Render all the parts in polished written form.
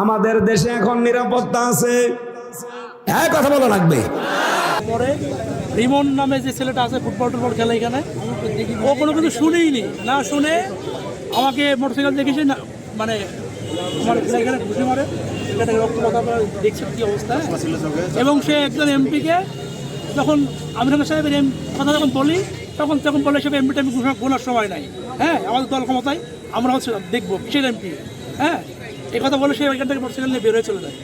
আমাদের দেশে এখন নিরাপত্তা আছে, হ্যাঁ কথা বলা লাগবে। পরে রিমন নামে যে ছেলেটা আছে ফুটবল খেলে এখানে, ও কোনো কিছু শুনেইনি, না শুনে আমাকে মোটরসাইকেল দেখেছে না, মানে আমার এখানে ঘুষি মারে, এখানে রক্তপাত দেখছেন কী অবস্থা। এবং সে একজন এমপিকে যখন আমির খান সাহেবের কথা যখন বলি তখন বলে সে এমপিটা আমি গোনার সময় নাই, হ্যাঁ আমাদের দল ক্ষমতায় আমরা হচ্ছে দেখবো কিসের এমপি, হ্যাঁ এই কথা বলে সে এখান থেকে মোটরসাইকেল নিয়ে বের হয়ে চলে যায়।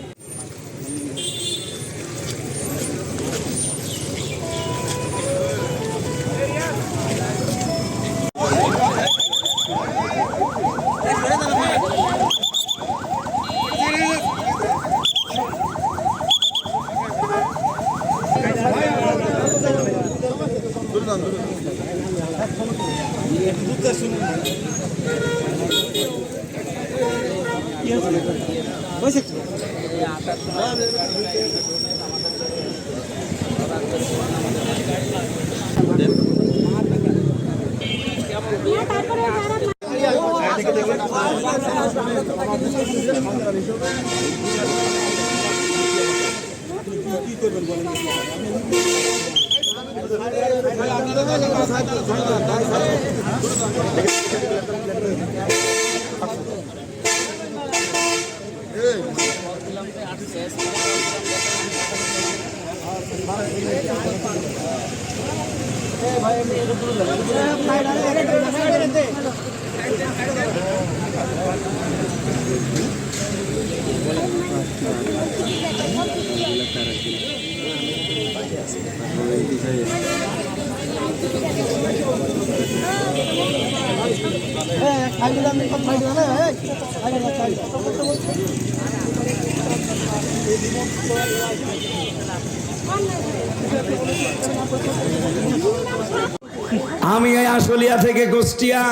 আমি এই আশুলিয়া থেকে কুষ্টিয়া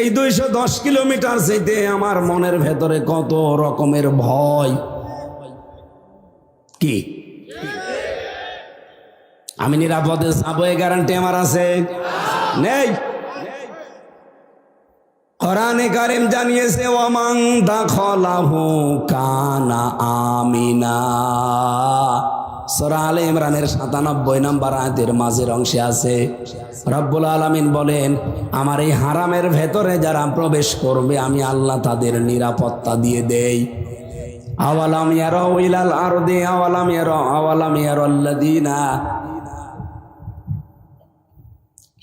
এই 210 কিলোমিটার যেতে আমার মনের ভেতরে কত রকমের ভয়। কি আমি নিরাপদে যাবো এই গ্যারান্টি আমার আছে? নেই। কোরআনে কারীম জানিয়েছে ওয়ামান দাখালাহু কানা আমিনা। সূরা আলে ইমরানের 97 নম্বর আয়াতের মাঝের অংশে আছে রব্বুল আলামিন বলেন, আমার এই হারামের ভেতরে যারা প্রবেশ করবে আমি আল্লাহ তাদের নিরাপত্তা দিয়ে দেই। আওয়ালাম ইয়ারাউ ইলাল আরদি আওয়ালাম ইয়ারাল্লাযিনা,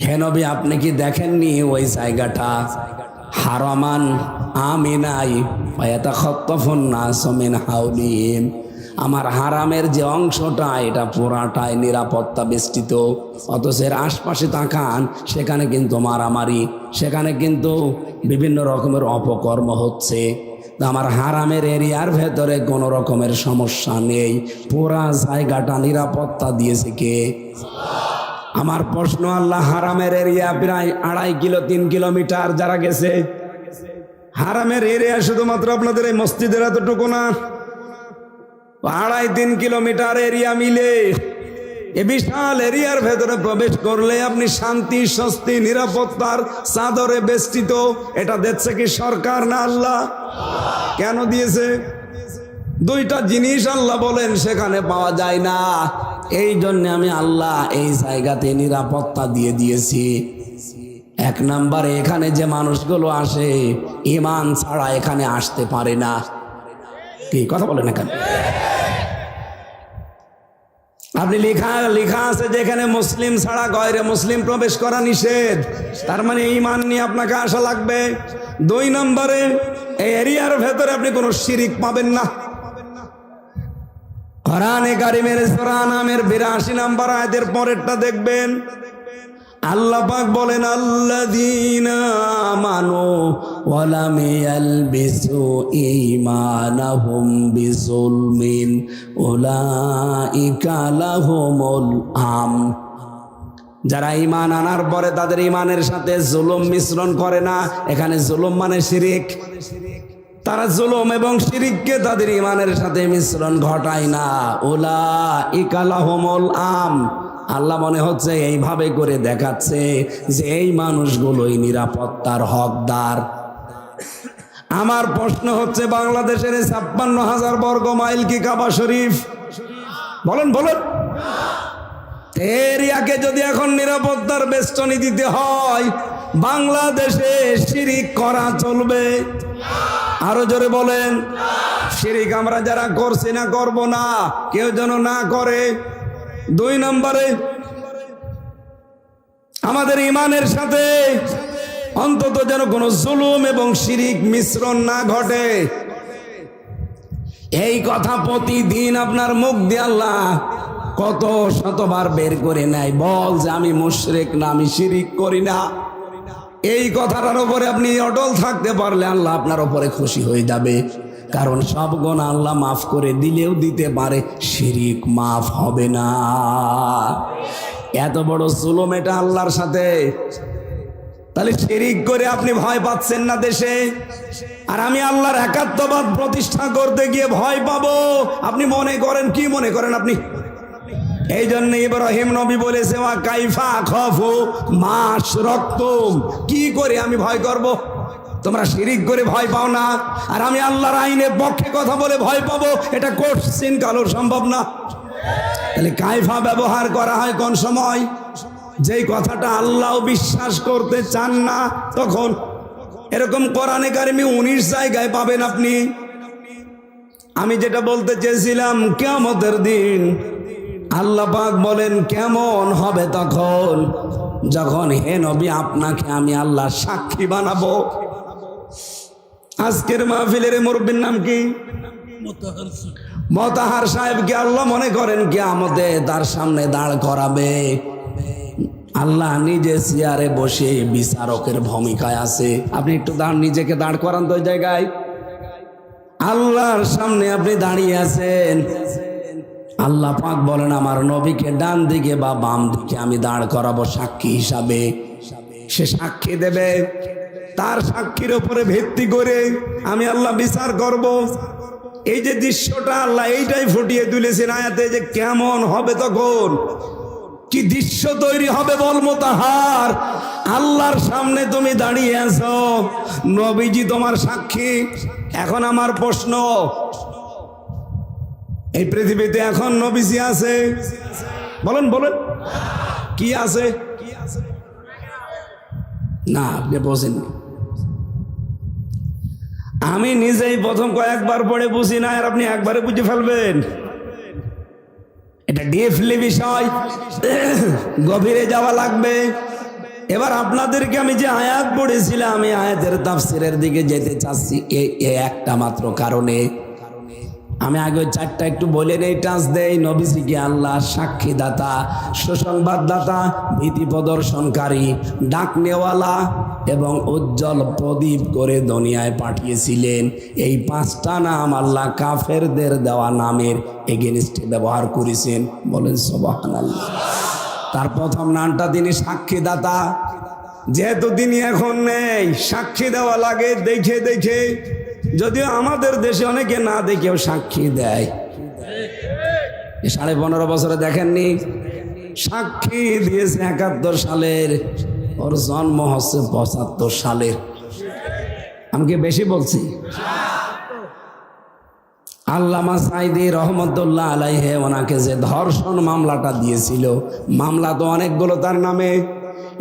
হে নবী আপনি কি দেখেননি ওই জায়গাটা হারামান আমিনাই ফায়াতাখাত্তাফুন নাসু মিন হাওলিহিম, আমার হারামের যে অংশটা এটা পুরাটাই নিরাপত্তা বেষ্টিত, অথচ এর আশপাশে তাকান সেখানে কিন্তু মারামারি, সেখানে কিন্তু বিভিন্ন রকমের অপকর্ম হচ্ছে। আমার হারামের এরিয়ার ভেতরে কোনো রকমের সমস্যা নেই, পুরা জায়গাটা নিরাপত্তা দিয়েছে কে? আমার প্রশ্ন, আল্লাহ হারামের এরিয়া প্রায় 2.5 কিলো 3 কিলোমিটার যারা গেছে, হারামের এরিয়া শুধুমাত্র আপনাদের এই মসজিদের এতটুকু না, 2.5-3 কিলোমিটার এরিয়া মিলে এ বিশাল এরিয়ার ভেতরে প্রবেশ করলে আপনি শান্তি স্বস্তি নিরাপত্তার চাদরে বেষ্টিত। এটা দিচ্ছে কি সরকার না আল্লাহ? কেন দিয়েছে? দুইটা জিনিস আল্লাহ বলেন সেখানে পাওয়া যায় না, এই জন্য আমি আল্লাহ এই জায়গাতে নিরাপত্তা দিয়ে দিয়েছি। 1 নম্বরে এখানে যে মানুষগুলো আসে ঈমান ছাড়া এখানে আসতে পারে না। কি কথা বলেন না কেন? আপনি লেখা আছে যেখানে মুসলিম ছাড়া গয়রে মুসলিম প্রবেশ করা নিষেধ, তার মানে ঈমান নিয়ে আপনাকে আসা লাগবে। 2 নম্বরে এই এরিয়ার ভেতরে আপনি কোনো শিরিক পাবেন না। কোরআনে কারীমের সূরা আনামের 82 নম্বর আয়াতের পরেরটা দেখবেন, আল্লাহ পাক বলেন আল্লাযীনা আমানু ওয়া লাম ইয়ালবিসু ঈমানাহুম বিযুলমিন উলাইকা লাহুমুল আমন। যারা ঈমান আনার পরে তাদের ঈমানের সাথে জুলুম মিশ্রণ করে না, এখানে জুলুম মানে শিরিক, তারা জুলুম এবং শিরিককে তাদের ঈমানের সাথে মিশ্রণ ঘটায় না, উলাইকা লাহুমুল আমন। আল্লাহ মনে হচ্ছে এইভাবে করে দেখাচ্ছে যে এই মানুষগুলোই নিরাপত্তার হকদার। আমার প্রশ্ন হচ্ছে, বাংলাদেশের 56,000 বর্গ মাইল কি কাবা শরীফ? বলেন বলেন। এরিয়াকে যদি এখন নিরাপত্তার বেষ্টনী দিতে হয়, বাংলাদেশে শিরিক করা চলবে? আরো জোরে বলেন। শিরিক আমরা যারা করছি না, করব না, কেউ যেন না করে। 2 নম্বরে, আমাদের ইমানের সাথে অন্তত যেন কোনো জুলুম এবং শিরিক মিশ্রণ না ঘটে। এই কথা প্রতিদিন আপনার মুখ দিয়ে আল্লাহ কত শতবার বের করে নেয়। বল যে আমি মুশরিক না, আমি শিরিক করি না। এই কথাটার উপরে আপনি অটল থাকতে পারলে আল্লাহ আপনার উপরে খুশি হয়ে যাবে। কারণ সব গুনাহ আল্লাহ মাফ করে দিলেও দিতে পারে, শিরিক মাফ হবে না। এত বড় জুলুম এটা আল্লাহর সাথে। তাহলে শিরিক করে আপনি ভয় পাচ্ছেন না দেশে, আর আমি আল্লাহর একাত্মবাদ প্রতিষ্ঠা করতে গিয়ে ভয় পাবো। আপনি মনে করেন, কি মনে করেন আপনি? এই জন্য ইব্রাহিম নবী বলেছে, ওয়া কাইফা খাফু মা আশরাকতুম, কি করে আমি ভয় করব? তোমরা শিরিক করে ভয় পাও না, আর আমি আল্লাহর আইনের পক্ষে কথা বলে ভয় পাবো, এটা কোশ্চিন কালো সম্ভব না। তাহলে কাইফা ব্যবহার করা হয় কোন সময়? যেই কথাটা আল্লাহ বিশ্বাস করতে চান না তখন। এরকম কোরআনে কারিমে 19 জায়গায় পাবেন আপনি। আমি যেটা বলতে চেয়েছিলাম, কিয়ামতের দিন আল্লাহ পাক বলেন কেমন হবে তখন, যখন হে নবী আপনাকে আমি আল্লাহ সাক্ষী বানাবো। আজকের মাহফিলের মুরব্বির নাম কি? মোতাহার সাহেবকে আল্লাহ মনে করেন কিয়ামতে তার সামনে দাঁড় করাবে। আল্লাহ নিজে চেয়ারে বসে বিচারকের ভূমিকায় আছে। আপনি একটু নিজেকে দাঁড় করান তো ওই জায়গায়। আল্লাহর সামনে আপনি দাঁড়িয়ে আছেন। আল্লাহ পাক বলেন আমার নবীকে ডান দিকে বা বাম দিকে আমি দাঁড় করাবো সাক্ষী হিসাবে। সে সাক্ষী দেবে, তার সাক্ষীর উপরে ভিত্তি করে আমি আল্লাহ বিচার করব। এই যে দৃশ্যটা আল্লাহ এইটাই ফুটিয়ে তুলেছেন আয়াতে, যে কেমন হবে তখন, কি দৃশ্য তৈরি হবে বল মোতাহার। আল্লাহর সামনে তুমি দাঁড়িয়ে আছো, নবীজি তোমার সাক্ষী। এখন আমার প্রশ্ন, এই পৃথিবীতে এখন নবীজি আছে? বলেন বলেন, কি আছে? না, আপনি বোঝেন। আমি নিজেই প্রথম কয়েকবার পড়ে বুঝি না, আর আপনি একবারে বুঝে ফেলবেন। এটা ডিপলি বিষয়, গভীরে যাওয়া লাগবে। এবার আপনাদেরকে আমি যে আয়াত পড়েছিলাম, আমি আয়াতের তাফসিরের দিকে যেতে চাচ্ছি এই একটা মাত্র কারণে। আমি আগে 4টা একটু বলে নেই, টাচ দেই। নবীজিকে আল্লাহ সাক্ষীদাতা, সুসংবাদদাতা, ভীতি প্রদর্শনকারী, ডাক নেওয়ালা এবং উজ্জ্বল প্রদীপ করে দুনিয়ায় পাঠিয়েছিলেন। এই 5টা নাম আল্লাহ কাফেরদের দেওয়া নামের এগেনস্টে ব্যবহার করেছেন। বলেন সুবহানাল্লাহ। তার প্রথম নামটা তিনি সাক্ষীদাতা। যেহেতু তিনি এখন নেই, সাক্ষী দেওয়া লাগে দেখে দেখে। যদিও আমাদের দেশে অনেকে না দেখেও সাক্ষী দেয়। 15.5 বছরে দেখেননি, সাক্ষী দিয়েছে 71 সালের, ওর জন্ম হচ্ছে 75 সালের। আমি কি বেশি বলছি? আল্লামা সাঈদী রহমতুল্লাহ আলাইহি ওনাকে যে ধর্ষণ মামলাটা দিয়েছিল, মামলা তো অনেকগুলো তার নামে।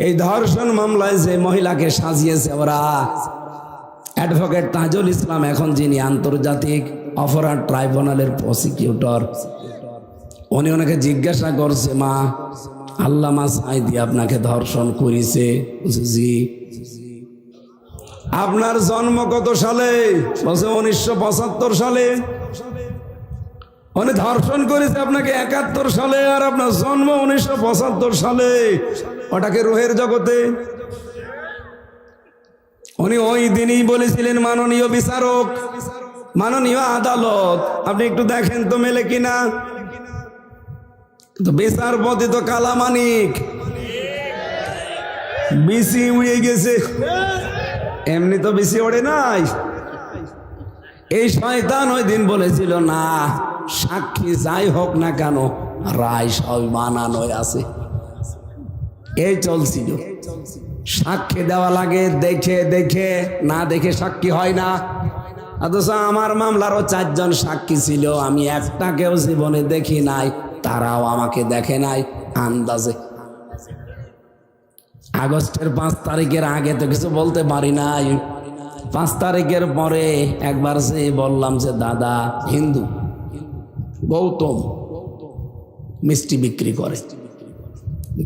এই ধর্ষণ মামলায় যে মহিলাকে সাজিয়েছে ওরা, অ্যাডভোকেট তাজুল ইসলাম, এখন যিনি আন্তর্জাতিক অপরাধ ট্রাইব্যুনালের প্রসিকিউটর, উনি ওনাকে জিজ্ঞাসা করছে, মা আল্লামা সাঈদী আপনাকে ধর্ষণ করেছে? জি। আপনার জন্ম কত সালে? বলছে 1975 সালে। উনি ধর্ষণ করেছে আপনাকে 71 সালে, আর আপনার জন্ম 1975 সালে। ওটাকে রুহের জগতে। উনি ওই দিনই বলেছিলেন, মাননীয় বিচারক, মাননীয় আদালত, আপনি একটু দেখেন তো মেলে কিনা। তো বিচারপতি তো কালামানিক, বিসি উড়ে গেছে। এমনি তো বিসি ওড়ে নাই। এই শয়তান ওই দিন বলেছিল, না, সাক্ষী যাই হোক না কেন, রায় সব বানানো আছে। এই চলছিল। সাক্ষী দেওয়া লাগে দেখে দেখে, না দেখে সাক্ষী হয় না। অথচ আমার মামলারও 4 জন সাক্ষী ছিল, আমি একটাকেও জীবনে দেখি নাই, তারাও আমাকে দেখে নাই। আন্দাজে আগস্টের 5 তারিখের আগে তো কিছু বলতে পারি নাই। 5 তারিখের পরে একবার সে বললাম যে দাদা হিন্দু গৌতম মিষ্টি বিক্রি করে,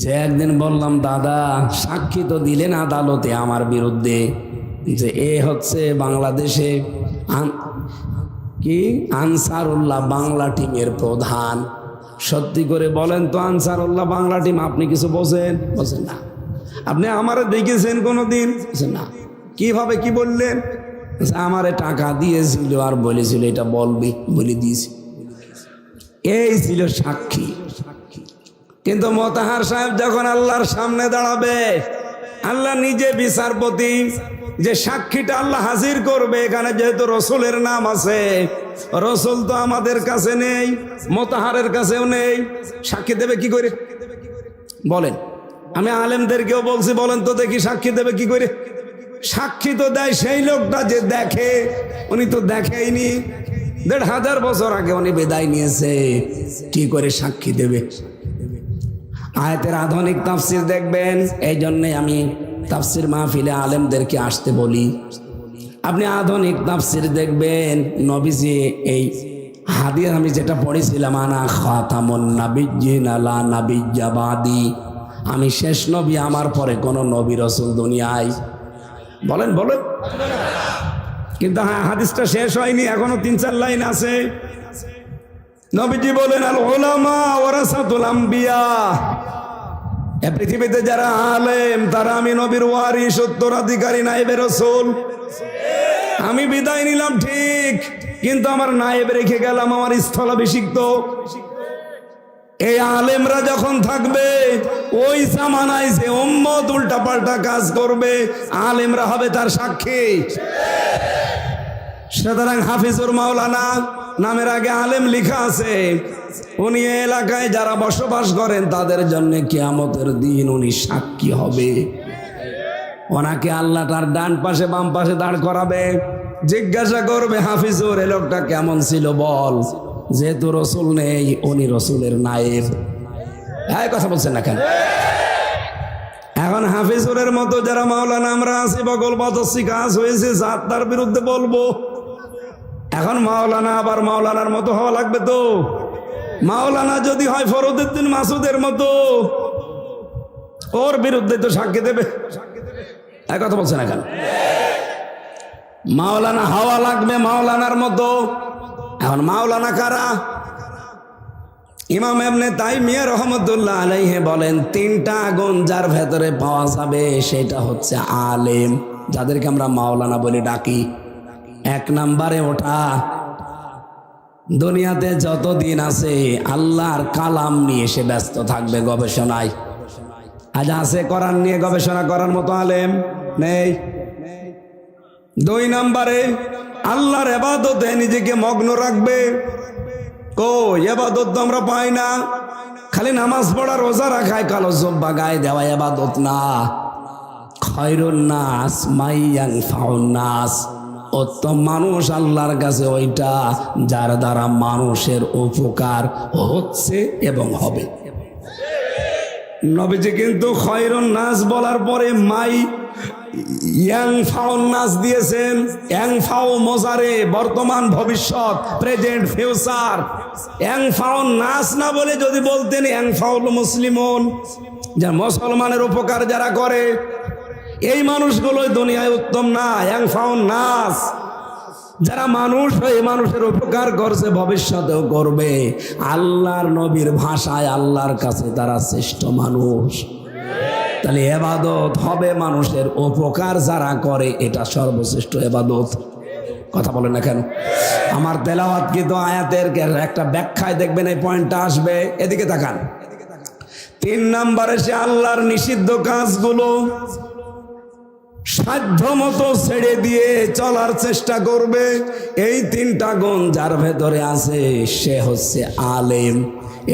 যে একদিন বললাম দাদা সাক্ষী তো দিলেন আদালতে আমার বিরুদ্ধে যে এ হচ্ছে বাংলাদেশে কি আনসারুল্লাহ বাংলা টিমের প্রধান, সত্যি করে বলেন তো আনসারুল্লাহ বাংলা টিম আপনি কিছু বোঝেন? বলছেন না। আপনি আমারে দেখেছেন কোনোদিন? বলছেন না। কিভাবে কি বললেন? আমারে টাকা দিয়েছিল আর বলেছিল এটা বলবি, বলে দিয়েছি। এই ছিল সাক্ষী। কিন্তু মোতাহার সাহেব যখন আল্লাহর সামনে দাঁড়াবে, আল্লাহ নিজে বিচারপতি, যে সাক্ষীটা আল্লাহ হাজির করবে এখানে, যেহেতু রসুলের নাম আছে, রসুল তো আমাদের কাছে নেই, মোতাহারের কাছেও নেই, সাক্ষী দেবে কি করে বলেন? আমি আলেমদেরকেও বলছি, বলেন তো দেখি সাক্ষী দেবে কি করে? সাক্ষী তো দেয় সেই লোকটা যে দেখে, উনি তো দেখেইনি, 1500 বছর আগে উনি বিদায় নিয়েছে, কি করে সাক্ষী দেবে? আয়াতের আধুনিক তাফসির দেখবেন। এই জন্যে আমি তাফসির মাহফিলে আলেমদেরকে আসতে বলি, আপনি আধুনিক তাফসির দেখবেন। নবীজি এই হাদিস আমি যেটা পড়েছিলাম, আনা খাতামুন নাবিয়্যিন লা নাবিয়্যা বাদি, আমি শেষ নবী, আমার পরে কোন নবী রাসূল দুনিয়ায়। বলেন বলেন। কিন্তু হ্যাঁ, হাদিসটা শেষ হয়নি, এখনো 3-4 লাইন আছে। নবীজি বলেন আল উলামা ওয়ারাসাতুল আম্বিয়া, এ পৃথিবীতে যারা আলেম তারা আমি নবীর ওয়ারিস, উত্তরাধিকারী, নায়েবে রাসূল। আমি বিদায় নিলাম ঠিক, কিন্তু আমার নায়েব রেখে গেলাম, আমার স্থলাভিষিক্ত। এই আলেমরা যখন থাকবে, ওই জামানায় যে উম্মত উল্টাপাল্টা কাজ করবে, আলেমরা হবে তার সাক্ষী। সুতরাং হাফিজুর মাওলানা নামের আগে আলেম লেখা আছে, উনি এলাকায় যারা বসবাস করেন তাদের জন্য কিয়ামতের দিন উনি সাক্ষী হবে। ওনাকে আল্লাহ তার ডান পাশে বাম পাশে দাঁড় করাবে, জিজ্ঞাসা করবে হাফিজুর এই লোকটা কেমন ছিল বল, যেহেতু রসুল নেই উনি রসুলের নায়েব। এই কথা বলছেন না কেন? এখন হাফিজুরের মতো যারা মাওলানা আমরা আছি, বগল বাতাসি কাজ হয়েছে, যার তার বিরুদ্ধে বলবো। এখন মাওলানা আবার মাওলানার মতো হওয়া লাগবে তো। মাওলানা যদি হয় ফরদউদ্দিন মাসুদের মতো, ওর বিরুদ্ধে তো সাক্ষী দেবে। এই কথা বলছেন না কেন? মাওলানা হওয়া লাগবে মাওলানার মতো। এখন মাওলানা কারা? ইমাম ইবনে তাইমিয়া রাহমাতুল্লাহ আলাইহি বলেন, 3টা আগুন যার ভেতরে পাওয়া যাবে সেটা হচ্ছে আলেম, যাদেরকে আমরা মাওলানা বলে ডাকি। 1 নম্বরে ওঠা, দুনিয়াতে যতদিন আছে আল্লাহর কালাম নিয়ে সে ব্যস্ত থাকবে, গবেষণায়। আজ আছে কোরআন নিয়ে গবেষণা করার মতো আলেম নেই। 2 নম্বরে আল্লাহর ইবাদতে নিজেকে মগ্ন রাখবে। কই ইবাদত তো আমরা পাই না, খালি নামাজ পড়া, রোজা রাখায়, কালো জুব্বা গায়ে দেওয়া ইবাদত না। খায়রুন নাস মাইয়ানফাউন নাস, উত্তম মানুষ আল্লাহর কাছে ওইটা যার দ্বারা মানুষের উপকার হচ্ছে এবং হবে। নবীজি কিন্তু খায়রুন নাস বলার পরে মাই ইয়ানফাউন নাস দিয়েছেন। ইয়ানফাউ মোজারে, বর্তমান ভবিষ্যৎ, প্রেজেন্ট ফিউচার। ইয়ানফাউন নাস না বলে যদি বলতেন ইয়ানফাউল মুসলিমুন, যা মুসলমানের উপকার যারা করে, এই মানুষগুলোই দুনিয়ায় উত্তম না। ইয়ানফাউন নাস, যারা মানুষ হয়ে মানুষের উপকার করছে, ভবিষ্যতেও করবে। আল্লাহর নবীর ভাষায় আল্লাহর কাছে তারা শ্রেষ্ঠ মানুষ। তাহলে ইবাদত হবে মানুষের উপকার যারা করে, এটা সর্বশ্রেষ্ঠ ইবাদত। কথা বলেন না কেন? আমার তেলাওয়াত কিন্তু আয়াতের একটা ব্যাখ্যায় দেখবেন এই পয়েন্টটা আসবে। এদিকে তাকান। 3 নম্বরে সে আল্লাহর নিষিদ্ধ কাজগুলো সাধ্য মতো ছেড়ে দিয়ে চলার চেষ্টা করবে। এই তিনটা গুণ যার ভেতরে আছে সে হচ্ছে আলেম।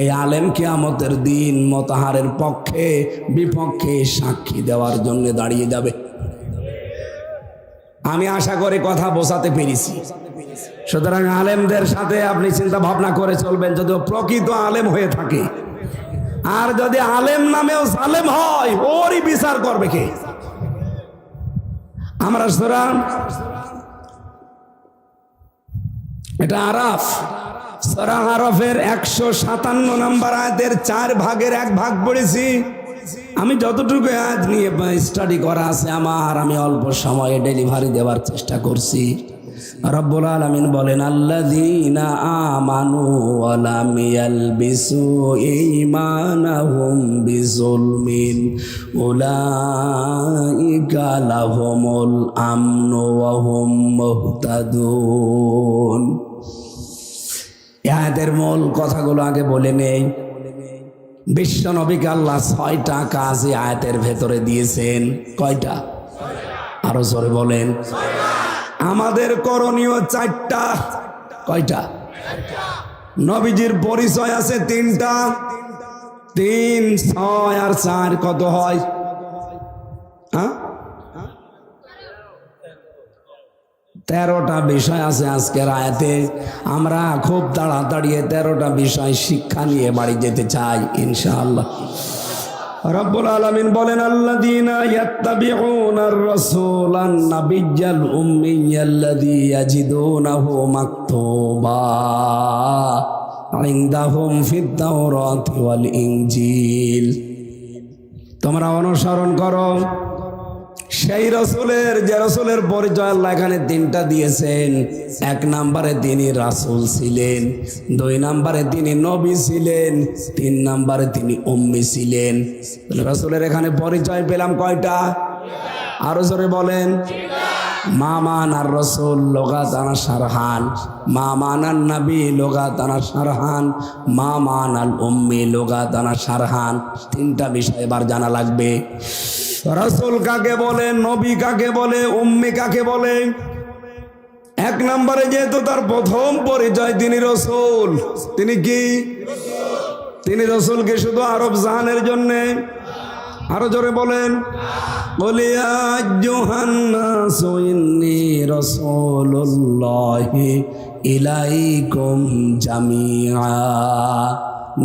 এই আলেম কিয়ামতের দিন মতহারের পক্ষে বিপক্ষে সাক্ষী দেওয়ার জন্য দাঁড়িয়ে যাবে। আমি আশা করি কথা বোঝাতে পেরেছি। সুতরাং আলেমদের সাথে আপনি চিন্তা ভাবনা করে চলবেন, যদি প্রকৃত আলেম হয়ে থাকে। আর যদি আলেম নামেও জালেম হয়, ওরই বিচার করবে কে? আমরা সূরা এটা আরাফ, সূরা আরাফের 157 নম্বর আয়াতের 4 ভাগের 1 ভাগ পড়েছি। আমি যতটুকু আয়াত নিয়ে স্টাডি করা আছে আমার, আমি অল্প সময়ে ডেলিভারি দেওয়ার চেষ্টা করছি। রব্বুল আলামিন বলেন, আল্লাযীনা আমানু ওয়া লাম ইয়ালবিসু ঈমানাহুম বিযুলমিন উলাইকা লাহুমুল আমনু ওয়া হুম মুহতাদুন। আয়াতের মূল কথাগুলো আগে বলে নেই। বিশ্ব নবীকে আল্লাহ 6টা কাজ এই আয়াতের ভেতরে দিয়েছেন। কয়টা? আরো জোরে বলেন। আমাদের করণীয় 4টা। কয়টা? নবীজির পরিচয় আছে 3টা। 3, 6 আর 4 কত হয়? 13টা বিষয় আছে আজকের আয়াতে। আমরা খুব তাড়াতাড়ি 13টা বিষয় শিক্ষা নিয়ে বাড়ি যেতে চাই ইনশাআল্লাহ। রব্বুল আলামিন বলেন, আল্লাযীনা ইয়াত্তাবিউনার রাসূলান নাবিয়্যাল উম্মিয়্যাল্লাযী ইয়াজিদুনাহু মাকতুবা ইনদাহুম ফিত তাওরাতি ওয়াল ইনজিল। তোমরা অনুসরণ করো সেই রসুলের, যে রসুলের পরিচয় আল্লাহ এখানে 3টা দিয়েছেন। 1 নম্বরে তিনি রাসূল ছিলেন, 2 নম্বরে তিনি নবী ছিলেন, 3 নম্বরে তিনি উম্মি ছিলেন। রসুলের এখানে পরিচয় পেলাম কয়টা? আরো জোরে বলেন। মা মানার রসুল লুগাতান শারহান, মা মানান নবী লুগাতান শারহান, মা মানাল উম্মি লুগাতান শারহান। 3টা বিষয় এবার জানা লাগবে। রাসূল কাকে বলে, নবী কাকে বলে, উম্মি কাকে বলে? 1 নম্বরে যেহেতু তার প্রথম পরিচয় তিনি রাসূল, তিনি কি? তিনি রাসূল কি শুধু আরব জাহানের জন্য? আরো জোরে বলেন। বলিয়া আইয়ুহান নাসু ইন্নী রাসূলুল্লাহি ইলাইকুম জামিআ।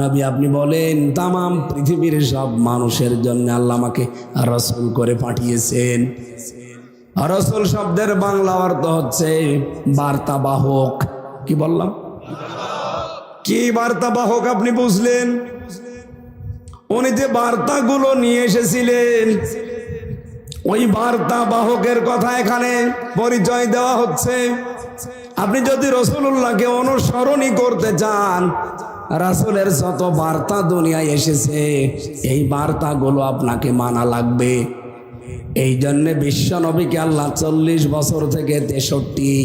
নবী আপনি বলেন, তামাম পৃথিবীর সব মানুষের জন্য আল্লাহ আমাকে রাসূল করে পাঠিয়েছেন। রাসূল শব্দের বাংলা অর্থ হচ্ছে বার্তাবাহক। কি বললাম? কি বার্তাবাহক আপনি বুঝলেন? উনি যে বার্তাগুলো নিয়ে এসেছিলেন, ওই বার্তাবাহকের কথা এখানে পরিচয় দেওয়া হচ্ছে। আপনি যদি রাসূলুল্লাহকে অনুসরণই করতে চান, রাসূলের যত বার্তা দুনিয়ায় এসেছে এই বার্তাগুলো আপনাকে মানা লাগবে। এই জন্য বিশ্ব নবীকে আল্লাহ 40 বছর থেকে 63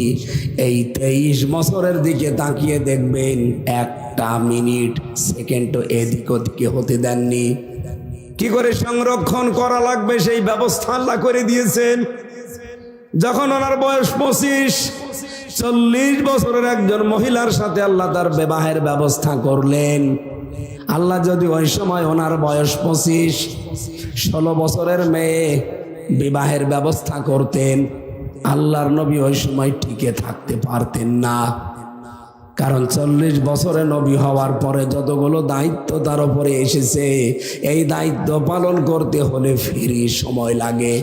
এই 23 বছরের দিকে তাকিয়ে দেখবেন 1টা মিনিট সেকেন্ড এদিক ওদিকে হতে দেননি। কি করে সংরক্ষণ করা লাগবে সেই ব্যবস্থা আল্লাহ করে দিয়েছেন। যখন ওনার বয়স 25, 40 বছরের একজন মহিলার সাথে আল্লাহ তার বিবাহের ব্যবস্থা করলেন। আল্লাহ যদি ওই সময় ওনার বয়স 25, 16 বছরের মেয়ে বিবাহের ব্যবস্থা করতেন, আল্লাহর নবী ওই সময় টিকে থাকতে পারতেন না। কারণ 40 বছরে নবী হওয়ার পরে যতগুলো দায়িত্ব তার উপরে এসেছে, এই দায়িত্ব পালন করতে হলে ফিরি সময় লাগে।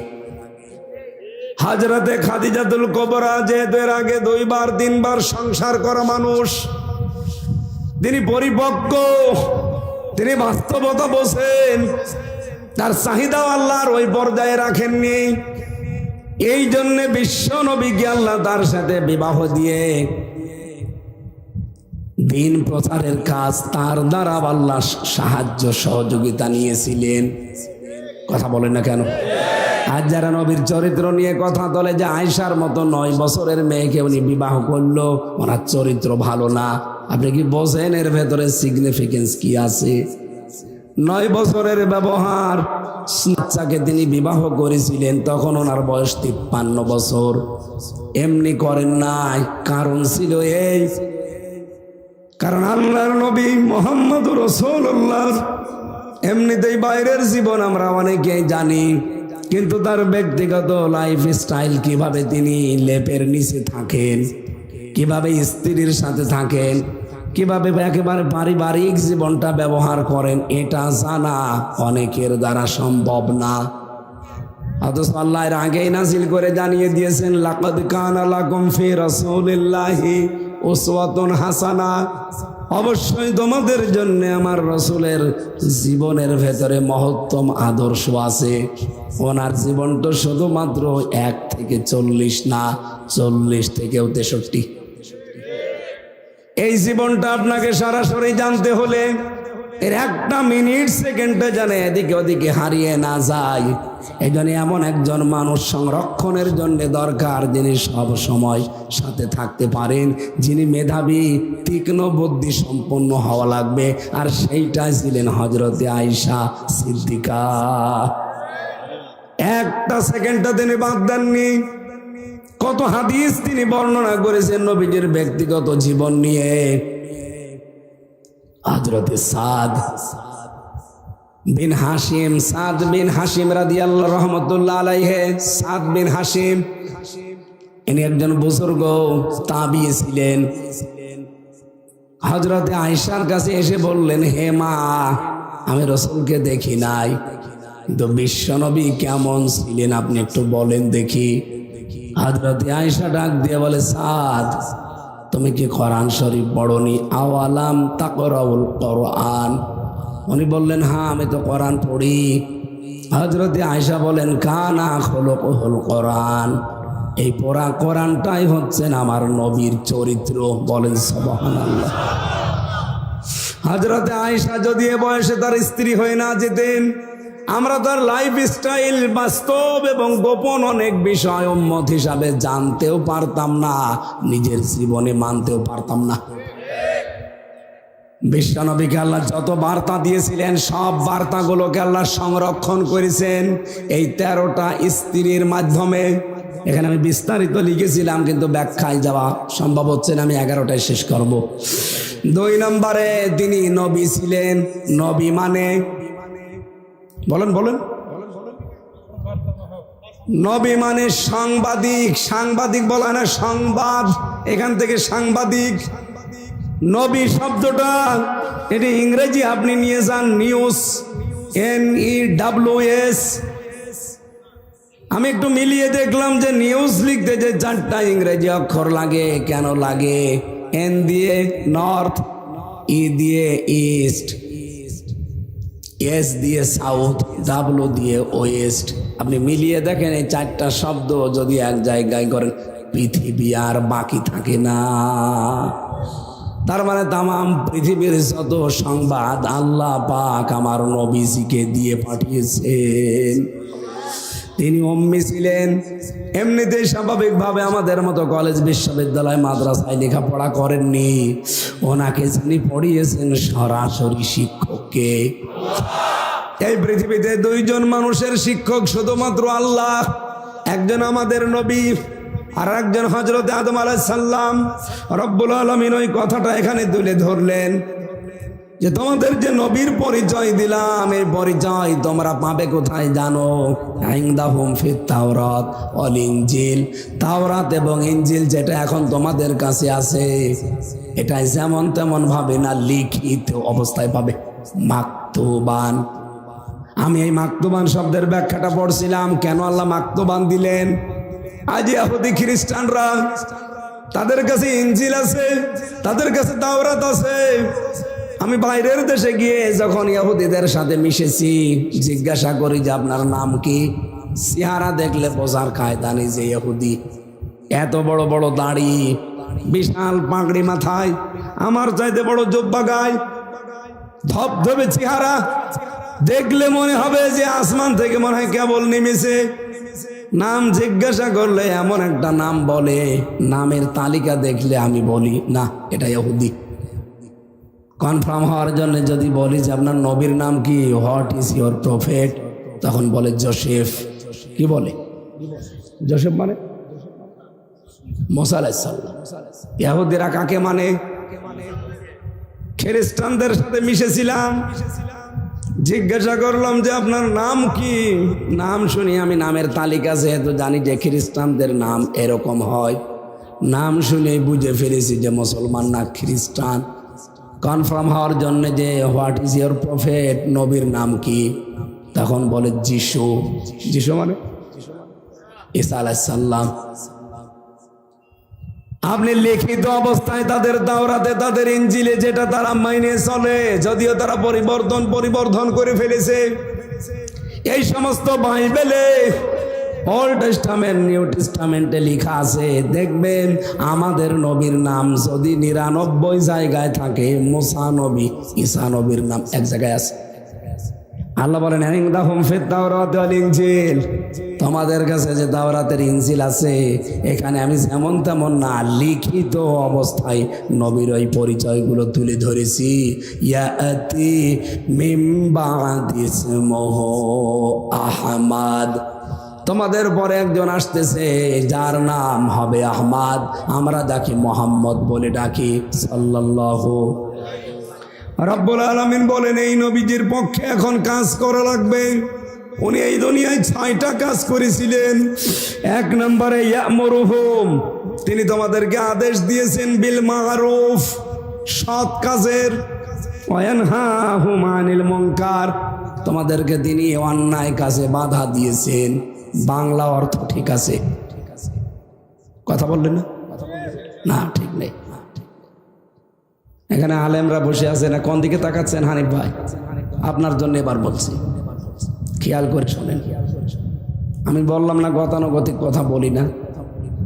হযরতে খাদিজাতুল কুবরা যেহেতু এর আগে 2 বার 3 বার সংসার করা মানুষ, তিনি পরিপক্ক, তিনি বাস্তবতা বোঝেন। তার চাহিদাও আল্লাহর ওই পর্যায়ে রাখেননি। এই জন্য বিশ্ব নবীকে আল্লাহ তার সাথে বিবাহ দিয়ে দিন প্রচারের কাজ তার দ্বারা আল্লাহ সাহায্য সহযোগিতা নিয়েছিলেন। কথা বলেন না কেন? আজ যারা নবীর চরিত্র নিয়ে কথা বলে যে আয়েশার মতো 9 বছরের মেয়েকে উনি বিবাহ করলো, ওনার চরিত্র ভালো না, আপনি কি বোঝেন এর ভেতরে সিগনিফিকেন্স কি আছে? 9 বছরের ব্যবহার। বাচ্চাকে তিনি বিবাহ করেছিলেন, তখন ওনার বয়স 53 বছর। এমনি করেন নাই, কারণ ছিল এই, কারণ আল্লাহর নবী মুহাম্মদুর রাসূলুল্লাহ এমনিতেই বাইরের জীবন আমরা অনেকেই জানি, কিন্তু তার ব্যক্তিগত লাইফ স্টাইল, কিভাবে তিনি লেপের নিচে থাকেন, কিভাবে স্ত্রীর সাথে থাকেন, কিভাবে একেবারে পারিবারিক জীবনটা ব্যবহার করেন, এটা জানা অনেকের দ্বারা সম্ভব না। অথচ আল্লাহ এর আগেই নাজিল করে জানিয়ে দিয়েছেন, লাকাদ কানা লাকুম ফি রাসূলিল্লাহি উসওয়াতুন হাসানা, অবশ্যই তোমাদের জন্য আমার রাসূলের জীবনের ভেতরে মহত্তম আদর্শ আছে। ওনার জীবনটা শুধুমাত্র 1 থেকে 40 না, 40 থেকেও 63। এই জীবনটা আপনাকে সরাসরি জানতে হলে এর একটা মিনিট সেকেন্ডে যেন এদিকে ওদিকে হারিয়ে না যায়। এই জন্য এমন একজন মানুষ সংরক্ষণের জন্য দরকার, যিনি সব সময় সাথে থাকতে পারেন, যিনি মেধাবী, তীক্ষ্ণ বুদ্ধি সম্পন্ন হওয়া লাগবে। আর সেইটাই ছিলেন হযরতে আয়েশা সিদ্দিকা। একটা সেকেন্ডটা তিনি বাদ দেননি। কত হাদিস তিনি বর্ণনা করেছেন নবীজির ব্যক্তিগত জীবন নিয়ে। হযরতে সাদ বিন হাশিম রাদিয়াল্লাহু রাহমাতুল্লাহ আলাইহি, সাদ বিন হাশিম ইনি একজন বুজুর্গ তাবী ছিলেন। হযরতে আয়েশার কাছে এসে বললেন, হে মা, আমি রাসূলকে দেখি নাই, কিন্তু বিশ্বনবী কেমন ছিলেন আপনি একটু বলেন দেখি। হযরতে আয়েশা ডাক দিয়ে বলে, সাদ, তুমি কি কোরআন শরীফ পড়নি? আওয়ালাম তাকরাউল কোরআন? উনি বললেন, হ্যাঁ, আমি তো কোরআন পড়ি। হযরতে আয়েশা বলেন, কানা খুলুকুল কোরআন, এই পড়া কোরআনটাই হচ্ছেন আমার নবীর চরিত্র। বলেন সুবহানাল্লাহ। হযরতে আয়েশা যদি এ বয়সে তার স্ত্রী হয়ে না যেতেন, আমরা তার লাইফ স্টাইল, বাস্তব এবং গোপন অনেক বিষয় উম্মত হিসাবে জানতেও পারতাম না, নিজের জীবনে মানতেও পারতাম না। বিশ্বনবীকে আল্লাহ যত বার্তা দিয়েছিলেন, সব বার্তাগুলোকে আল্লাহ সংরক্ষণ করেছেন এই 13টা স্ত্রীর মাধ্যমে। এখানে আমি বিস্তারিত লিখেছিলাম, কিন্তু ব্যাখ্যায় যাওয়া সম্ভব হচ্ছে না, আমি 11টায় শেষ করব। 2 নম্বরে তিনি নবী ছিলেন। নবী মানে বলেন নবী মানে সাংবাদিক। সাংবাদিক বলা না, সংবাদ, এখান থেকে সাংবাদিক। নবী শব্দটা এটি ইংরেজি আপনি নিয়ে যান, নিউজ, NEWS। আমি একটু মিলিয়ে দেখলাম যে নিউজ লিখতে যে 4টা ইংরেজি অক্ষর লাগে। কেন লাগে? N দিয়ে নর্থ, E দিয়ে ইস্ট, S দিয়ে সাউথ, W দিয়ে ওয়েস্ট। আপনি মিলিয়ে দেখেন এই 4টা শব্দ যদি এক জায়গায় করেন, পৃথিবী আর বাকি থাকে না। তার মানে তামাম পৃথিবীর যত সংবাদ আল্লাহ পাক আমার নবীজিকে দিয়ে পাঠিয়েছেন। তিনি উম্মি ছিলেন। এমনিতেই স্বাভাবিকভাবে আমাদের মতো কলেজ, বিশ্ববিদ্যালয়, মাদ্রাসায় লেখাপড়া করেননি। ওনাকে যিনি পড়িয়েছেন সরাসরি শিক্ষককে। এই পৃথিবীতে 2 জন মানুষের শিক্ষক শুধুমাত্র আল্লাহ। একজন আমাদের নবী, আর একজন হযরতে আদম আলাইহিস সালাম। রব্বুল আলামিন ওই কথাটা এখানে তুলে ধরলেন যে তোমাদের যে নবীর পরিচয় দিলাম, এই পরিচয় তোমরা পাবে কোথায় জানো? ইনদাহুম ফিত তাওরাত ওয়াল ইনজিল। তাওরাত এবং ইনজিল যেটা এখন তোমাদের কাছে আছে, এটা যেমন তেমন ভাবে না, লিখিত অবস্থায় পাবে, মাকতুবান। আমি এই মাকতুবান শব্দের ব্যাখ্যাটা পড়ছিলাম, কেন আল্লাহ মাকতুবান দিলেন। আজ ইহুদি খ্রিস্টানরা, তাদের কাছে ইনজিল আছে, তাদের কাছে তাওরাত আছে। আমি বাইরের দেশে গিয়ে যখন ইহুদিদের সাথে মিশেছি, জিজ্ঞাসা করি যে আপনার নাম কি? চেহারা দেখলে বোঝার কায়দা নেই যে ইহুদি। এত বড় বড় দাড়ি, বিশাল পাগড়ি মাথায়, আমার চাইতে বড় জুব্বা গায়, ধবধবে চেহারা, দেখলে মনে হবে যে আসমান থেকে মনে হয় কেবল নেমেছে। নাম জিজ্ঞাসা করলে এমন একটা নাম বলে, নামের তালিকা দেখলে আমি বলি না, এটা ইহুদি। কনফার্ম হওয়ার জন্য যদি বলি যে আপনার নবীর নাম কি, হোয়াট ইজ ইউর প্রফেট, তখন বলে জোসেফ। কি বলে? জোসেফ মানে মুসা আলাইহিস সালাম। ইহুদিরা কাকে মানে? খ্রিস্টানদের সাথে মিশেছিলাম, জিজ্ঞাসা করলাম যে আপনার নাম কি। নাম শুনি আমি নামের তালিকা যেহেতু জানি যে খ্রিস্টানদের নাম এরকম হয়, নাম শুনে বুঝে ফেলেছি যে মুসলমান না খ্রিস্টান। কনফার্ম হওয়ার জন্য যে হোয়াট ইজ ইউর প্রফেট, নবীর নাম কি, তখন বলে যিশু। যিশু মানে ঈসা আলাইহিস সালাম। আপনি লিখিত অবস্থায় তাদের তাওরাতে, তাদের ইনজিলে যেটা তারা মাইনে চলে, যদিও তারা পরিবর্তন করে ফেলেছে, এই সমস্ত বাইবেলে, ওল্ড টেস্টামেন্ট, নিউ টেস্টামেন্টে লেখা আছে, দেখবেন আমাদের নবীর নাম যদি 99 জায়গায় থাকে, মুসা নবী, ঈসা নবীর নাম এক জায়গায় আছে। আল্লাহ বলেন ইনদাহুম ফিত তাওরাত ওয়াল ইনজিল, তোমাদের কাছে যে তাওরাতের ইনজিল আছে, এখানে আমি যেমন তেমন না, লিখিত অবস্থায় নবীর ওই পরিচয়গুলো তুলে ধরেছি। ইয়াতি মিন বাদি ইসমুহু আহমদ, তোমাদের পরে একজন আসতেছে যার নাম হবে আহমদ, আমরা যাকে মোহাম্মদ বলে ডাকি সাল্লাল্লাহু। রব্বুল আলামিন বলেন এই নবীজির পক্ষে এখন কাজ করা লাগবে। উনি এই দুনিয়ায় 6টা কাজ করেছিলেন। 1 নম্বরে ইয়ামুরুহুম, তিনি তোমাদেরকে আদেশ দিয়েছেন বিল মারুফ, সৎ কাজের, ওয়া ইয়ানহাহুম আনিল মুনকার, তোমাদেরকে তিনি অন্যায় কাজে বাধা দিয়েছেন। বাংলা অর্থ ঠিক আছে? কথা বললেন না? না ঠিক নেই। এখানে আলেমরা বসে আছে না, কোন দিকে তাকাচ্ছেন হানিফ ভাই? আপনার জন্য এবার বলছি, খেয়াল করে শোনেন। আমি বললাম না গতানুগতিক কথা বলি না,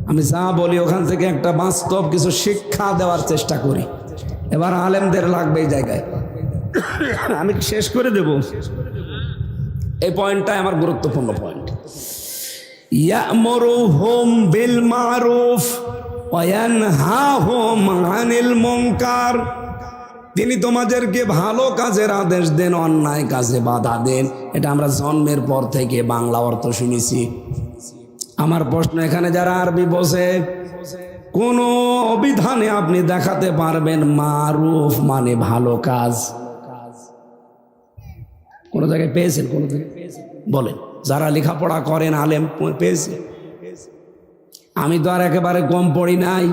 আমি যা বলি ওখান থেকে একটা বাস্তব কিছু শিক্ষা দেওয়ার চেষ্টা করি। এবার আলেমদের লাগবে এই জায়গায়, আমি শেষ করে দেব। এই পয়েন্টটা আমার গুরুত্বপূর্ণ পয়েন্ট। ইয়ামুরুহুম বিল মারুফ ওয়া ইয়ানহাহুম আনিল মুনকার, তিনি তোমাদেরকে ভালো কাজের আদেশ দেন, অন্যায় কাজে বাধা দেন। এটা আমরা জন্মের পর থেকে বাংলা অর্থ শুনেছি। আমার প্রশ্ন, এখানে যারা আরবি বসে, কোন অভিধানে আপনি দেখাতে পারবেন মারুফ মানে ভালো কাজ? কোন জায়গায় পেয়েছেন? কোন জায়গায় বলেন, যারা লেখাপড়া করেন আলেম পেয়েছে? আমি তো আর একেবারে কম পড়ি নাই,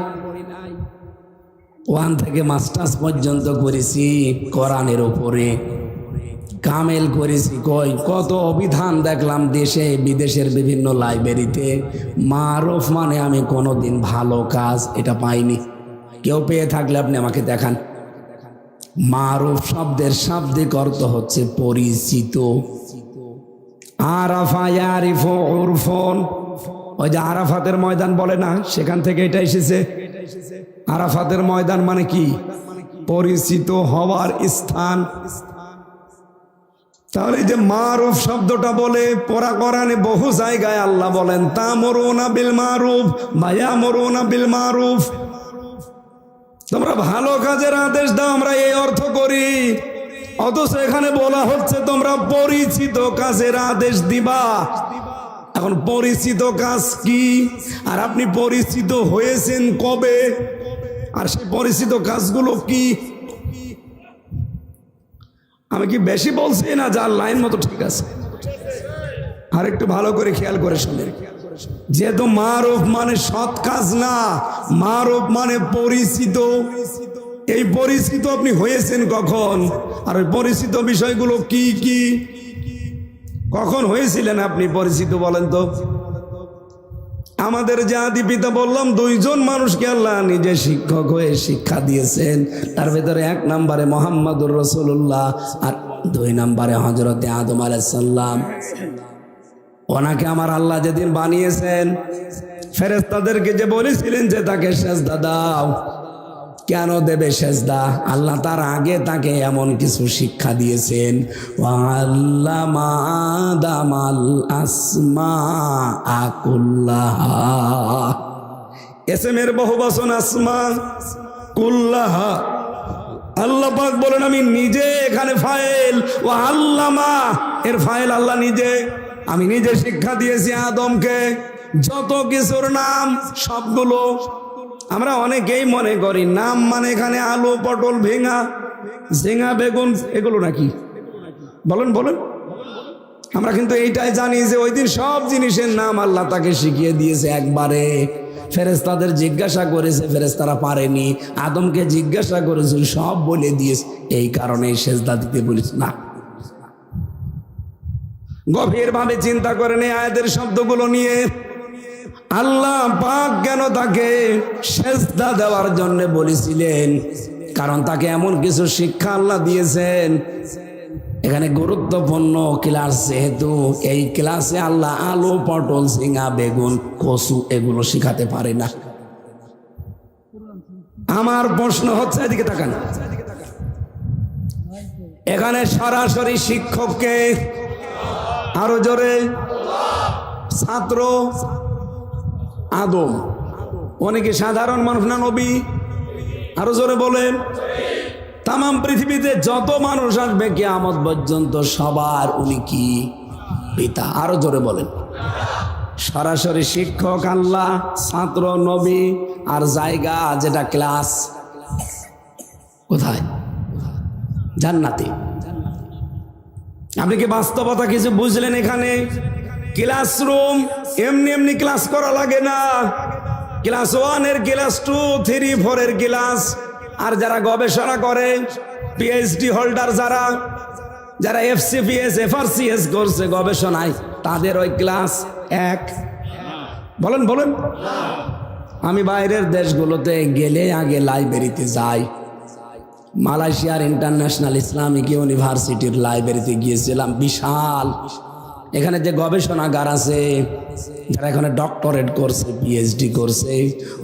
1 থেকে মাস্টার্স পর্যন্ত করেছি কোরআনের উপরে, কামেল করেছি। কত অভিধান দেখলাম দেশে বিদেশের বিভিন্ন লাইব্রেরিতে। মারুফ মানে আমি কোনোদিন ভালো কাজ এটা পাইনি। কেউ পেয়ে থাকলে আপনি আমাকে দেখান। মারুফ শব্দের শাব্দিক অর্থ হচ্ছে পরিচিত। আরাফা ইয়ারিফু উরফুন, ওই যে আরাফাতের ময়দান বলে না, সেখান থেকে এটা এসেছে। আরাফাতের ময়দান মানে কি? পরিচিত হওয়ার স্থান। তাহলে যে মারুফ শব্দটা বলে পরা কোরআনে বহু জায়গায় আল্লাহ বলেন তামুরুনা বিল মারুফ বা ইয়ামুরুনা বিল মারুফ, তোমরা ভালো কাজের আদেশ দাও, আমরা এই অর্থ করি। অথচ এখানে বলা হচ্ছে তোমরা পরিচিত কাজের আদেশ দিবা। এখন পরিচিত কাজ কি, আর আপনি পরিচিত হয়েছেন কবে, আর সেই পরিচিত কাজগুলো কি? আমি কি বেশি বলছি না? যার লাইন মতো ঠিক আছে, আর একটু ভালো করে খেয়াল করে শুনেন। যেহেতু মারুফ মানে সৎ কাজ না, মারুফ মানে পরিচিত। এই পরিচিত আপনি হয়েছেন কখন, আর ওই পরিচিত বিষয়গুলো কি কি, কখন হয়েছিলেন আপনি পরিচিত বলেন তো? আমাদের যে আদি পিতা বললাম, 2 জন মানুষকে আল্লাহ নিজে শিক্ষক হয়ে শিক্ষা দিয়েছেন। তার ভেতরে 1 নম্বরে মুহাম্মদুর রাসূলুল্লাহ, আর 2 নম্বরে হযরতে আদম আলাইহিস সালাম। ওনাকে আমার আল্লাহ যেদিন বানিয়েছেন, ফেরেশতাদেরকে যে বলেছিলেন যে তাকে সেজদা দাও, কেন দেবে সেজদা? আল্লাহ তার আগে তাকে এমন কিছু শিক্ষা দিয়েছেন। ওয়াল্লামা আদামাল আসমাআ কুল্লাহা, ইসমের বহুবচন আসমা, কুল্লাহা আল্লাহ পাক বলেন আমি নিজে এখানে ফাইল, ও আল্লামা এর ফাইল আল্লাহ নিজে, আমি নিজে শিক্ষা দিয়েছি আদমকে যত কিছুর নাম সবগুলো। আমরা অনেকেই মনে করি নাম মানে এখানে আলু, পটল, ঝিঙা, বেগুন এগুলো নাকি, বলেন বলেন। আমরা কিন্তু এইটাই জানি যে ওই দিন সব জিনিসের নাম আল্লাহ তাকে শিখিয়ে দিয়েছে একবারে। ফেরেশতাদের জিজ্ঞাসা করেছে, ফেরেশতারা পারেনি। আদমকে জিজ্ঞাসা করেছে, সব বলে দিয়েছে। এই কারণে সেজদা দিতে বলিস না। গভীরভাবে চিন্তা করেন এই আয়াতের শব্দগুলো নিয়ে। আল্লাহ পাক কেন তাকে সেজদা দেওয়ার জন্য বলেছিলেন? কারণ তাকে এমন কিছু শিক্ষা আল্লাহ দিয়েছেন। এখানে গুরুত্বপূর্ণ ক্লাস, যেহেতু এই ক্লাসে আল্লাহ আলু, পটল, ঝিঙা, বেগুন, কচু এগুলো শিখাতে পারে না। আমার প্রশ্ন হচ্ছে, এদিকে তাকান, এখানে সরাসরি শিক্ষককে, আরো জোরে, ছাত্র আদম। অনেকে সাধারণ মানুষ না নবী? আরো জোরে বলেন। তাম পৃথিবীতে যত মানুষ আসবে কিয়ামত পর্যন্ত সবার উনি কি? পিতা। আরো জোরে বলেন। সরাসরি শিক্ষক আল্লাহ, ছাত্র নবী, আর জায়গা যেটা ক্লাস কোথায়? জান্নাতে। আপনি কি বাস্তবতা কিছু বুঝলেন? এখানে ক্লাসরুম এমনি এমনি ক্লাস করা লাগে না। ক্লাস 1 এর, ক্লাস 2, 3, 4 এর ক্লাস। আর যারা গবেষণা করে, পিএইচডি হোল্ডার, যারা এফসিপিএস, এফআরসিএস করছে গবেষণায়, তাদের ওই ক্লাস 1। বলেন বলেন। আমি বাইরের দেশগুলোতে গেলে আগে লাইব্রেরিতে যাই। মালয়েশিয়ার ইন্টারন্যাশনাল ইসলামিক ইউনিভার্সিটির লাইব্রেরিতে গিয়েছিলাম। বিশাল, এখানে যে গবেষণাগার আছে, যারা এখানে ডক্টরেট করছে, পিএইচডি করছে,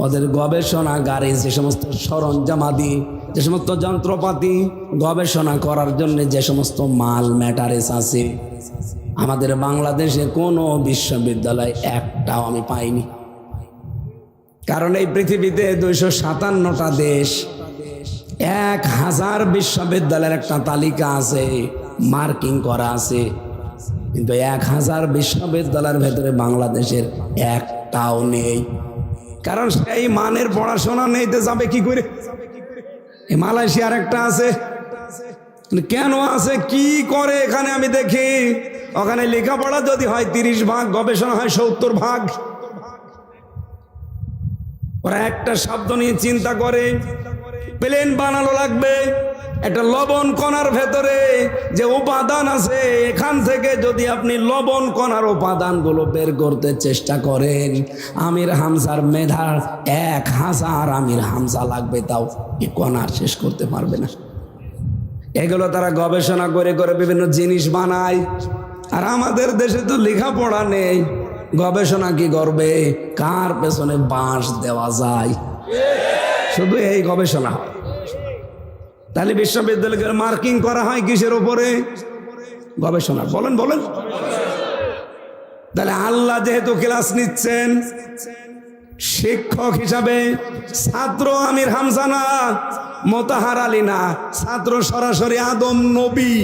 ওদের গবেষণাগারে যে সমস্ত সরঞ্জামাদি, যে সমস্ত যন্ত্রপাতি, গবেষণা করার জন্য যে সমস্ত মাল ম্যাটারেস আছে, আমাদের বাংলাদেশে কোনো বিশ্ববিদ্যালয় একটাও আমি পাইনি। কারণ এই পৃথিবীতে 257টা দেশ, 1000 বিশ্ববিদ্যালয়ের একটা তালিকা আছে, মার্কিং করা আছে, কিন্তু 1000 বিশ্ববিদ্যালয়ের ভেতরে বাংলাদেশের একটাও নেই। কারণ সেই মানের পড়াশোনা নেইতে যাবে কি করে? এই মালয়েশিয়ার একটা আছে, কেন আছে, কি করে এখানে আমি দেখি, ওখানে লেখাপড়া যদি হয় 30 ভাগ, গবেষণা হয় 70 ভাগ। ওরা একটা শব্দ নিয়ে চিন্তা করে, প্লেন বানানো লাগবে, একটা লবণ কণার ভেতরে যে উপাদান আছে, এখান থেকে যদি আপনি লবণ কণার উপাদানগুলো বের করতে চেষ্টা করেন, আমির হামজার মেধার 1000 আমির হামজা লাগবে, তাও এই কণার শেষ করতে পারবে না। এগুলো তারা গবেষণা করে করে বিভিন্ন জিনিস বানায়। আর আমাদের দেশে তো লেখাপড়া নেই, গবেষণা কি করবে? কার পেছনে বাঁশ দেওয়া যায়, শুধু এই গবেষণা। তাহলে বিশ্ববিদ্যালয়ের মার্কিং করা হয় কিসের উপরে? গবেষণা। বলেন বলেন। তাহলে আল্লাহ যেহেতু ক্লাস নিচ্ছেন শিক্ষক হিসাবে, ছাত্র আমির হামজা না, মোতাহার আলী না, ছাত্র সরাসরি আদম নবী।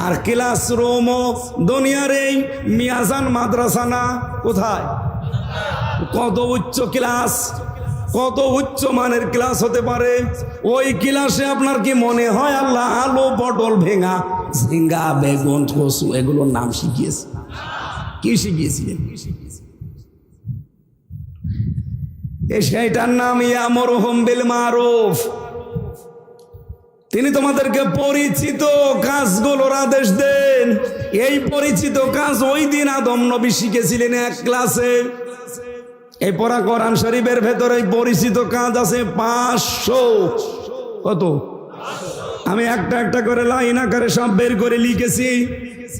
আর ক্লাসরুমও দুনিয়ার এই মিয়াজান মাদ্রাসা না, কোথায়? কত উচ্চ ক্লাস, কত উচ্চ মানের ক্লাস হতে পারে। ওই ক্লাসে আপনার কি মনে হয় আল্লাহ আলু, পটল, ঝিঙ্গা, বেগুন, কচু এগুলোর নাম শিখিয়েছে? কি শিখিয়েছিলেন? সেইটার নাম ইয়ামুরুহুম বিল মারুফ। তিনি তোমাদেরকে পরিচিত কাজগুলোর আদেশ দেন। এই পরিচিত কাজ ওই দিন আদম নবী শিখেছিলেন এক ক্লাসে। এই পড়া কোরআন শরীফের ভেতরে পরিচিত কাজ আছে 500। কত? আমি একটা একটা করে লাইন আকারে সব বের করে লিখেছি।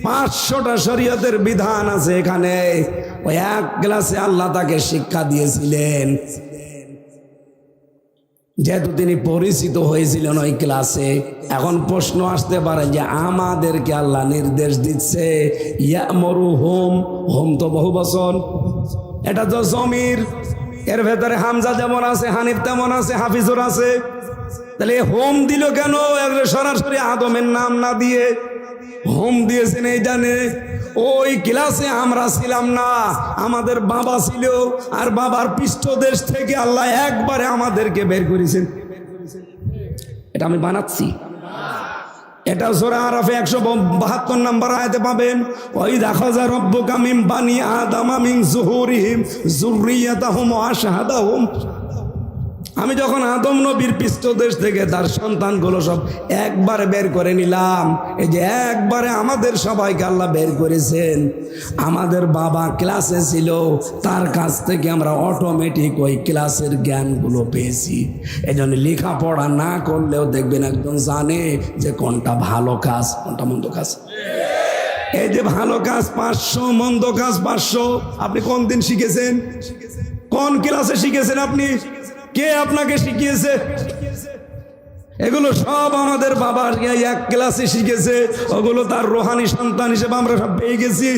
500টা শরীয়তের বিধান আছে এখানে। ওই এক ক্লাসে আল্লাহ তাকে শিক্ষা দিয়েছিলেন। যেহেতু তিনি পরিচিত হয়েছিলেন ওই ক্লাসে, এখন প্রশ্ন আসতে পারে যে আমাদেরকে আল্লাহ নির্দেশ দিচ্ছে ইয়ামুরুহুম, হোম তো বহু বচন, এটা তো জমির, এর ভেতরে হামজা যেমন আছে, হানিফ তেমন আছে, হাফিজুর আছে। তাহলে হোম দিল কেন? সরাসরি আদমের নাম না দিয়ে হোম দিয়েছেন এই জানে ওই ক্লাসে আমরা ছিলাম না, আমাদের বাবা ছিল, আর বাবার পৃষ্ঠদেশ থেকে আল্লাহ একবারে আমাদেরকে বের করেছেন। এটা আমি বানাচ্ছি, এটা সূরা আরাফে 172 নম্বর আয়াতে পাবেন। ওই আখাযা রাব্বুকা মিন বানি আদামা মিন যুহুরিহিম যুররিয়াতাহুম ওয়া আশহাদাহুম। আমি যখন আদম নবীর পৃষ্ঠদেশ থেকে তার সন্তানগুলো সব একবারে বের করে নিলাম, এই যে একবারে আমাদের সবাইকে আল্লাহ বের করেছেন। আমাদের বাবা ক্লাসে ছিল, তার কাছ থেকে আমরা অটোমেটিক ওই ক্লাসের জ্ঞানগুলো পেয়েছি। এই জন্য লেখাপড়া না করলেও দেখবেন একজন জানে যে কোনটা ভালো কাজ কোনটা মন্দ কাজ। এই যে ভালো কাজ 500, মন্দ কাজ 500, আপনি কোন দিন শিখেছেন? কোন ক্লাসে শিখেছেন আপনি? কে আপনাকে শিখিয়েছে? এগুলো সব আমাদের বাবার এক ক্লাসে শিখেছে, ওগুলো তার রোহানি সন্তান হিসেবে আমরা সব পেয়ে গেছি।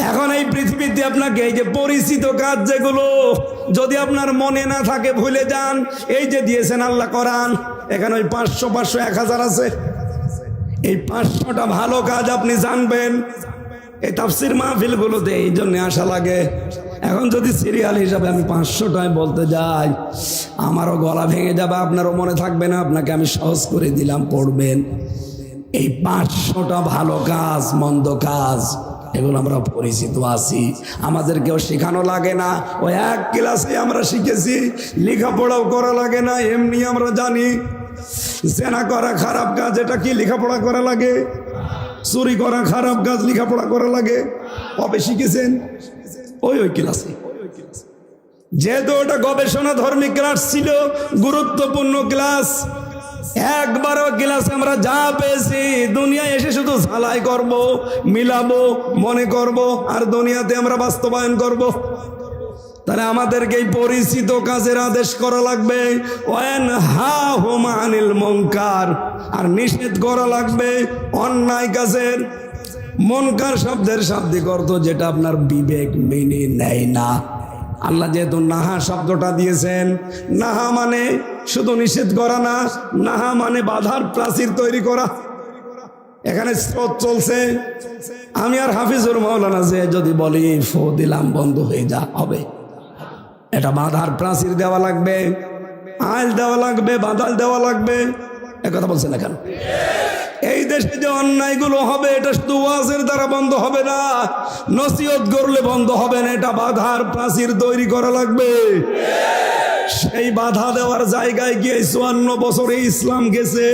এখন এই পৃথিবীতে আপনাকে এই যে পরিচিত কাজ যেগুলো যদি আপনার মনে না থাকে ভুলে যান, এই যে দিয়েছেন আল্লাহ কোরআন, এখানে ওই 500 500 1000 আছে। এই 500টা ভালো কাজ আপনি জানবেন এই তাফসীর মাহফিলগুলোতে, এই জন্য আশা লাগে। এখন যদি সিরিয়াল হিসাবে আমি 500টায় বলতে যাই, আমারও গলা ভেঙে যাবে, আপনারও মনে থাকবে না। আপনাকে আমি সহজ করে দিলাম, পড়বেন। এই 500টা ভালো কাজ মন্দ কাজ এগুলো আমরা পরিচিত আছি, আমাদেরকেও শেখানো লাগে না। ওই এক ক্লাসে আমরা শিখেছি, লেখাপড়াও করা লাগে না, এমনি আমরা জানি। জেনা করা খারাপ কাজ, এটা কি লেখাপড়া করা লাগে? চুরি করা খারাপ কাজ, লেখাপড়া করা লাগে? কবে শিখেছেন? ওই ক্লাসে। যেহেতু ওটা গবেষণা ধর্মী ক্লাস ছিল, গুরুত্বপূর্ণ ক্লাস, একবারও ক্লাসে আমরা যা পেয়েছি দুনিয়ায় এসে শুধু ঝালাই করব, মিলাবো, মনে করব, আর দুনিয়াতে আমরা বাস্তবায়ন করব। তাহলে আমাদেরকে এই পরিচিত কাজের আদেশ করা লাগবে, ওয়ানহাহুম আনিল মুনকার, আর নিষেধ করা লাগবে অন্যায় কাজের। মুনকার শব্দের শাব্দিক অর্থ যেটা আপনার বিবেক মেনে নেয় না। আল্লাহ যেহেতু নাহা শব্দটা দিয়েছেন, নাহা মানে শুধু নিষেধ করা না, নাহা মানে বাধার প্রাচীর তৈরি করা। এখানে স্রোত চলছে, আমি আর হাফিজুর মাওলানা যে যদি বলি ফো দিলাম বন্ধ হয়ে যা হবে, এটা বাধার প্রাচীর দেওয়া লাগবে, আইল দেওয়া লাগবে, বাধাল দেওয়া লাগবে। একথা বলছেন না কেন? এই দেশে যে অন্যায়গুলো হবে এটা শুধু ওয়াজের দ্বারা বন্ধ হবে না, নসিহত করলে বন্ধ হবে না, এটা বাধার প্রাচীর তৈরি করা লাগবে। সেই বাধা দেওয়ার জায়গায় গিয়ে 54 বছরে ইসলাম গেছে?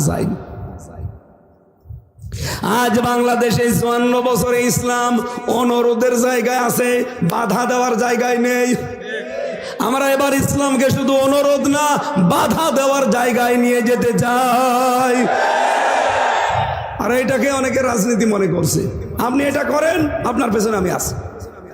যায়নি। আজ বাংলাদেশে 54 বছরে ইসলাম অনুরোধের জায়গায় আছে, বাধা দেওয়ার জায়গায় নেই। আমরা এবার ইসলামকে শুধু অনুরোধ না, বাধা দেওয়ার জায়গায় নিয়ে যেতে চাই। আর এটাকে অনেকে রাজনীতি মনে করছে। আপনি এটা করেন, আপনার পেছনে আমি আছি।